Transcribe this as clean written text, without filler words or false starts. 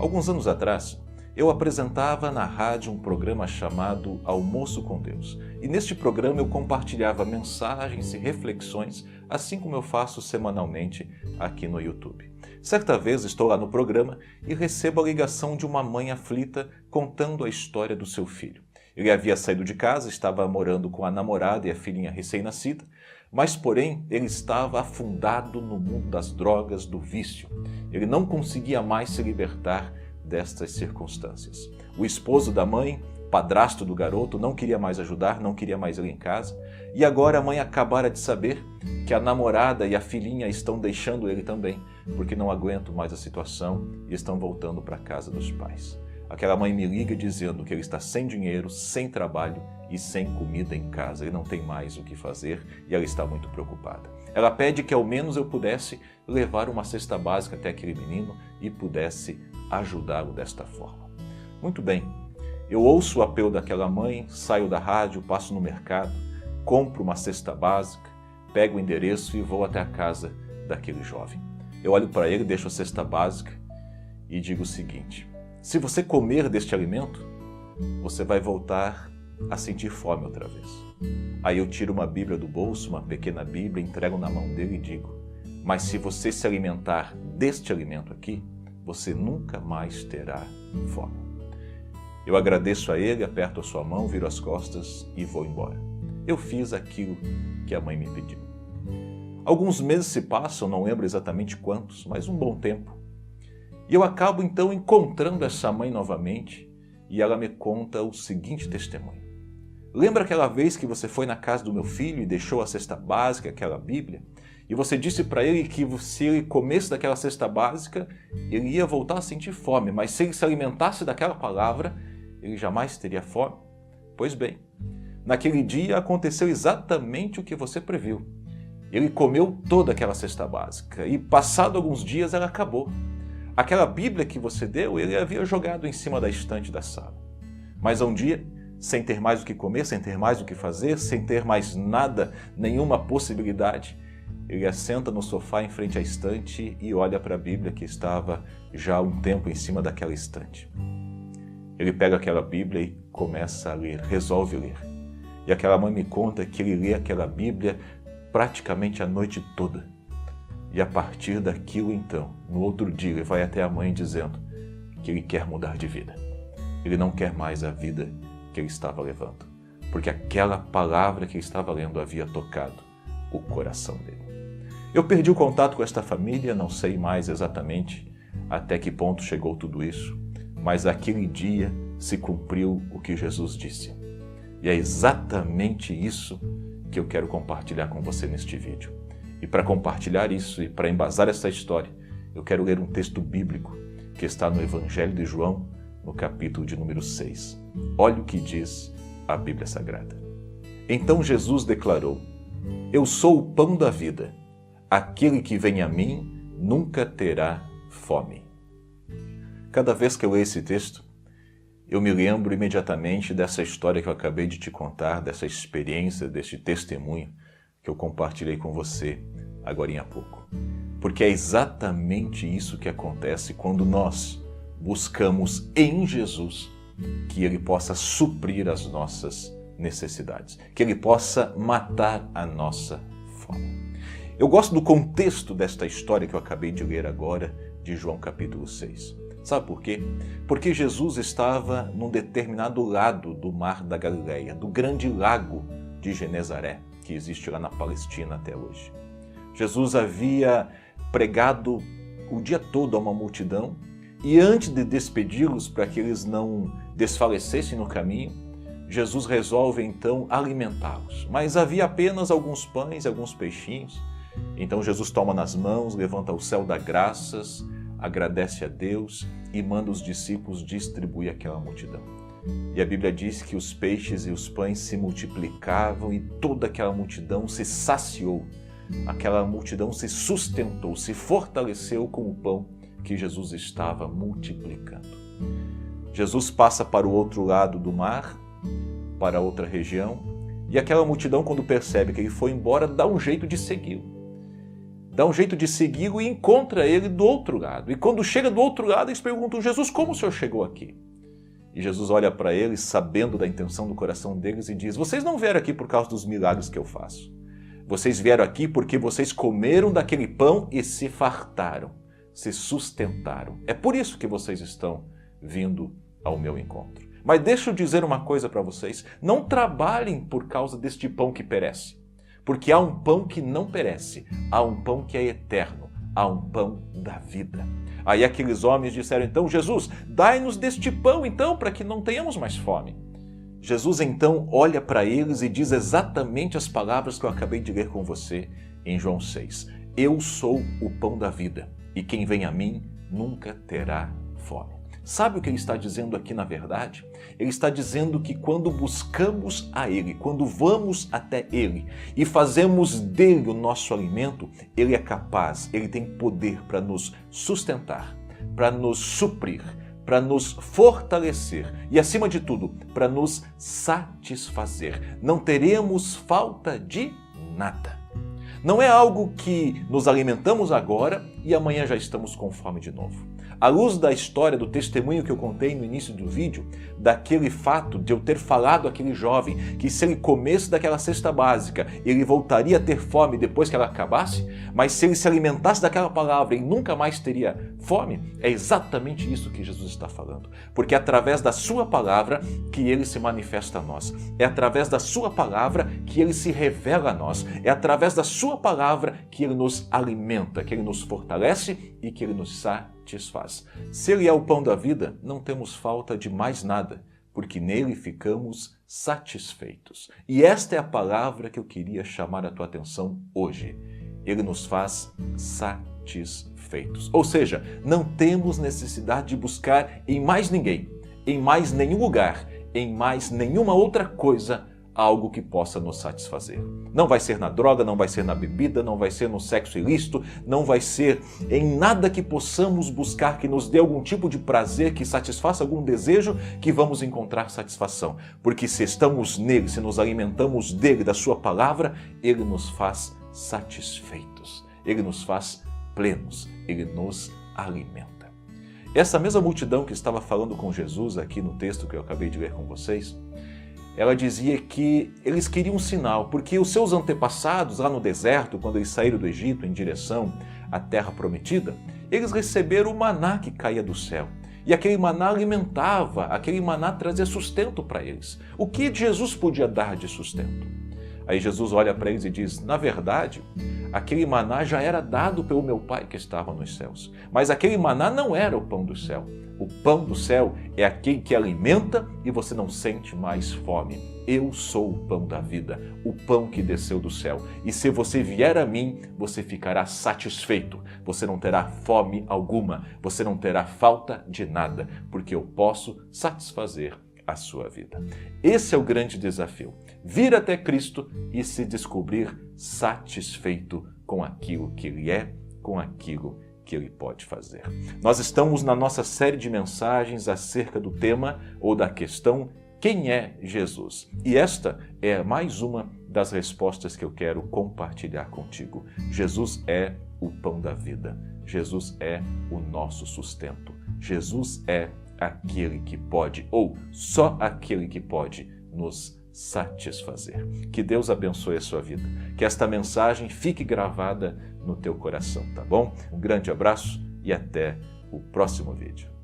Alguns anos atrás, eu apresentava na rádio um programa chamado Almoço com Deus. E neste programa eu compartilhava mensagens e reflexões, assim como eu faço semanalmente aqui no YouTube. Certa vez estou lá no programa e recebo a ligação de uma mãe aflita contando a história do seu filho. Ele havia saído de casa, estava morando com a namorada e a filhinha recém-nascida, mas porém ele estava afundado no mundo das drogas, do vício. Ele não conseguia mais se libertar destas circunstâncias. O esposo da mãe, padrasto do garoto, não queria mais ajudar, não queria mais ir em casa. E agora a mãe acabara de saber que a namorada e a filhinha estão deixando ele também, porque não aguentam mais a situação e estão voltando para a casa dos pais. Aquela mãe me liga dizendo que ele está sem dinheiro, sem trabalho e sem comida em casa. Ele não tem mais o que fazer e ela está muito preocupada. Ela pede que ao menos eu pudesse levar uma cesta básica até aquele menino e pudesse ajudá-lo desta forma. Muito bem, eu ouço o apelo daquela mãe, saio da rádio, passo no mercado, compro uma cesta básica, pego o endereço e vou até a casa daquele jovem. Eu olho para ele, deixo a cesta básica e digo o seguinte: se você comer deste alimento, você vai voltar a sentir fome outra vez. Aí eu tiro uma Bíblia do bolso, uma pequena Bíblia, entrego na mão dele e digo: mas se você se alimentar deste alimento aqui, você nunca mais terá fome. Eu agradeço a ele, aperto a sua mão, viro as costas e vou embora. Eu fiz aquilo que a mãe me pediu. Alguns meses se passam, não lembro exatamente quantos, mas um bom tempo. E eu acabo então encontrando essa mãe novamente e ela me conta o seguinte testemunho. Lembra aquela vez que você foi na casa do meu filho e deixou a cesta básica, aquela Bíblia? E você disse para ele que se ele comesse daquela cesta básica, ele ia voltar a sentir fome, mas se ele se alimentasse daquela palavra, ele jamais teria fome? Pois bem, naquele dia aconteceu exatamente o que você previu. Ele comeu toda aquela cesta básica e passado alguns dias ela acabou. Aquela Bíblia que você deu, ele havia jogado em cima da estante da sala. Mas um dia, sem ter mais o que comer, sem ter mais o que fazer, sem ter mais nada, nenhuma possibilidade, ele assenta no sofá em frente à estante e olha para a Bíblia que estava já há um tempo em cima daquela estante. Ele pega aquela Bíblia e começa a ler, resolve ler. E aquela mãe me conta que ele lê aquela Bíblia praticamente a noite toda. E a partir daquilo então, no outro dia, ele vai até a mãe dizendo que ele quer mudar de vida. Ele não quer mais a vida que ele estava levando, porque aquela palavra que ele estava lendo havia tocado o coração dele. Eu perdi o contato com esta família, não sei mais exatamente até que ponto chegou tudo isso, mas aquele dia se cumpriu o que Jesus disse. E é exatamente isso que eu quero compartilhar com você neste vídeo. E para compartilhar isso e para embasar essa história, eu quero ler um texto bíblico que está no Evangelho de João, no capítulo de número 6. Olha o que diz a Bíblia Sagrada. Então Jesus declarou: eu sou o pão da vida. Aquele que vem a mim nunca terá fome. Cada vez que eu leio esse texto, eu me lembro imediatamente dessa história que eu acabei de te contar, dessa experiência, deste testemunho que eu compartilhei com você agora há pouco. Porque é exatamente isso que acontece quando nós buscamos em Jesus que Ele possa suprir as nossas necessidades, que Ele possa matar a nossa fome. Eu gosto do contexto desta história que eu acabei de ler agora, de João capítulo 6. Sabe por quê? Porque Jesus estava num determinado lado do mar da Galileia, do grande lago de Genezaré, que existe lá na Palestina até hoje. Jesus havia pregado o dia todo a uma multidão e antes de despedi-los para que eles não desfalecessem no caminho, Jesus resolve então alimentá-los. Mas havia apenas alguns pães e alguns peixinhos. Então Jesus toma nas mãos, levanta ao céu, dá graças, agradece a Deus e manda os discípulos distribuir aquela multidão. E a Bíblia diz que os peixes e os pães se multiplicavam e toda aquela multidão se saciou. Aquela multidão se sustentou, se fortaleceu com o pão que Jesus estava multiplicando. Jesus passa para o outro lado do mar, para outra região, e aquela multidão, quando percebe que ele foi embora, dá um jeito de segui-lo. dá um jeito de segui-lo e encontra ele do outro lado. E quando chega do outro lado, eles perguntam: Jesus, como o senhor chegou aqui? E Jesus olha para eles, sabendo da intenção do coração deles, e diz: vocês não vieram aqui por causa dos milagres que eu faço. Vocês vieram aqui porque vocês comeram daquele pão e se fartaram, se sustentaram. É por isso que vocês estão vindo ao meu encontro. Mas deixa eu dizer uma coisa para vocês: não trabalhem por causa deste pão que perece. Porque há um pão que não perece, há um pão que é eterno, há um pão da vida. Aí aqueles homens disseram então: Jesus, dai-nos deste pão então, para que não tenhamos mais fome. Jesus então olha para eles e diz exatamente as palavras que eu acabei de ler com você em João 6. Eu sou o pão da vida, e quem vem a mim nunca terá fome. Sabe o que ele está dizendo aqui na verdade? Ele está dizendo que quando buscamos a Ele, quando vamos até Ele e fazemos dele o nosso alimento, Ele é capaz, Ele tem poder para nos sustentar, para nos suprir, para nos fortalecer e, acima de tudo, para nos satisfazer. Não teremos falta de nada. Não é algo que nos alimentamos agora e amanhã já estamos com fome de novo. À luz da história, do testemunho que eu contei no início do vídeo, daquele fato de eu ter falado àquele jovem que se ele comesse daquela cesta básica, ele voltaria a ter fome depois que ela acabasse, mas se ele se alimentasse daquela palavra, ele nunca mais teria fome, é exatamente isso que Jesus está falando. Porque é através da sua palavra que ele se manifesta a nós. É através da sua palavra que ele se revela a nós. É através da sua palavra que ele nos alimenta, que ele nos fortalece e que ele nos satisfaz. Se ele é o pão da vida, não temos falta de mais nada, porque nele ficamos satisfeitos. E esta é a palavra que eu queria chamar a tua atenção hoje. Ele nos faz satisfeitos. Ou seja, não temos necessidade de buscar em mais ninguém, em mais nenhum lugar, em mais nenhuma outra coisa, algo que possa nos satisfazer. Não vai ser na droga, não vai ser na bebida, não vai ser no sexo ilícito, não vai ser em nada que possamos buscar que nos dê algum tipo de prazer, que satisfaça algum desejo, que vamos encontrar satisfação. Porque se estamos nele, se nos alimentamos dele, da sua palavra, ele nos faz satisfeitos, ele nos faz plenos, ele nos alimenta. Essa mesma multidão que estava falando com Jesus aqui no texto que eu acabei de ler com vocês, ela dizia que eles queriam um sinal, porque os seus antepassados lá no deserto, quando eles saíram do Egito em direção à terra prometida, eles receberam o maná que caía do céu. E aquele maná alimentava, aquele maná trazia sustento para eles. O que Jesus podia dar de sustento? Aí Jesus olha para eles e diz: na verdade, aquele maná já era dado pelo meu Pai que estava nos céus. Mas aquele maná não era o pão do céu. O pão do céu é aquele que alimenta e você não sente mais fome. Eu sou o pão da vida, o pão que desceu do céu. E se você vier a mim, você ficará satisfeito. Você não terá fome alguma, você não terá falta de nada, porque eu posso satisfazer a sua vida. Esse é o grande desafio. Vir até Cristo e se descobrir satisfeito com aquilo que Ele é, com aquilo que Ele pode fazer. Nós estamos na nossa série de mensagens acerca do tema ou da questão: quem é Jesus? E esta é mais uma das respostas que eu quero compartilhar contigo. Jesus é o pão da vida. Jesus é o nosso sustento. Jesus é aquele que pode, ou só aquele que pode, nos satisfazer. Que Deus abençoe a sua vida. Que esta mensagem fique gravada no teu coração, tá bom? Um grande abraço e até o próximo vídeo.